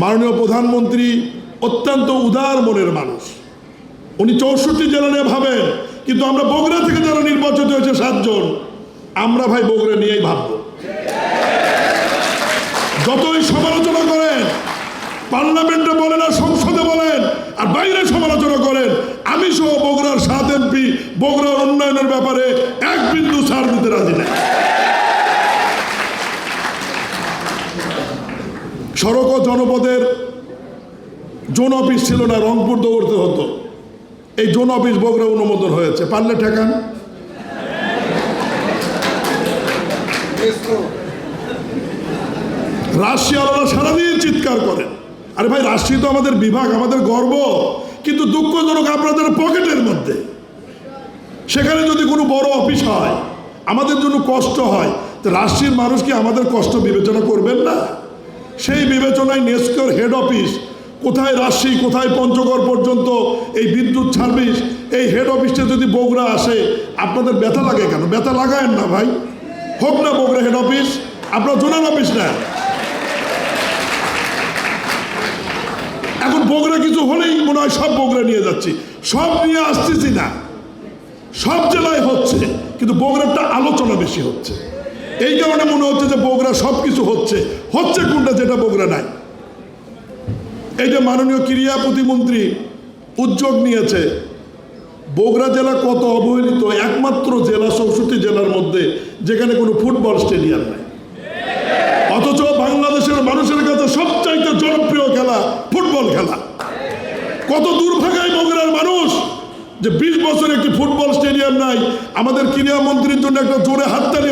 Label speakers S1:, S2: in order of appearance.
S1: মাননীয় প্রধানমন্ত্রী অত্যন্ত উদার মনের মানুষ, উনি 64 জেলা নিয়ে ভাবেন, কিন্তু আমরা বগুড়া থেকে যারা নির্বাচিত হয়েছে 7 জন, আমরা ভাই বগুড়া নিয়েই ভাববো। যতই সমালোচনা করেন, পার্লামেন্টে বলেন আর সংসদে বলেন আর বাইরে সমালোচনা করেন, আমি সহ বগুড়ার 7 এমপি বগুড়ার উন্নয়নের ব্যাপারে 1 বিন্দু ছাড় দিতে রাজি নাই। সড়ক ও জনপদের জোন অফিস ছিল না, রংপুর দৌড়তে হতো, এই জোন অফিস বগুড়া অনুমোদন হয়েছে, পারলে ঠেকান। রাশিয়ালারা সারাদিন চিৎকার করেন, আরে ভাই রাশি তো আমাদের বিভাগ, আমাদের গর্ব, কিন্তু দুঃখজনক আপনাদের পকেটের মধ্যে। সেখানে যদি কোনো বড় অফিস হয়, আমাদের জন্য কষ্ট হয়, তো রাশির মানুষ কি আমাদের কষ্ট বিবেচনা করবেন না? সেই বিবেচনায় নেস্কোর হেড অফিস কোথায় রাজশাহী, কোথায় পঞ্চগড় পর্যন্ত এই বিদ্যুৎ সার্ভিস, এই হেড অফিসটা যদি বগুড়া আসে, আপনাদের ব্যথা লাগে কেন? ব্যথা লাগায়েন না ভাই, হোক না বগুড়া হেড অফিস, আপনার জোনাল অফিস না। এখন বগুড়া কিছু হলেই মনে হয় সব বগুড়া নিয়ে যাচ্ছি, সব নিয়ে আসতেছি না, সব জেলায় হচ্ছে, কিন্তু বগুড়াটা আলোচনা বেশি হচ্ছে। এই কারণে মনে হচ্ছে যে বগুড়া সব কিছু হচ্ছে, হচ্ছে কোনটা যেটা বগুড়া নাই। এই যে মাননীয় ক্রীড়া প্রতিমন্ত্রী উদ্যোগ নিয়েছে, বগুড়া জেলা কত অবহেলিত, একমাত্র জেলা 64 জেলার মধ্যে যেখানে কোনো ফুটবল স্টেডিয়াম নাই, অথচ বাংলাদেশের মানুষের কাছে সবচাইতে জনপ্রিয় খেলা ফুটবল খেলা। কত দুর্ভাগ্য বগুড়ার মানুষ যে 20 বছর একটি ফুটবল স্টেডিয়াম নাই। আমাদের ক্রীড়া মন্ত্রীর জন্য একটা জোরে হাততালি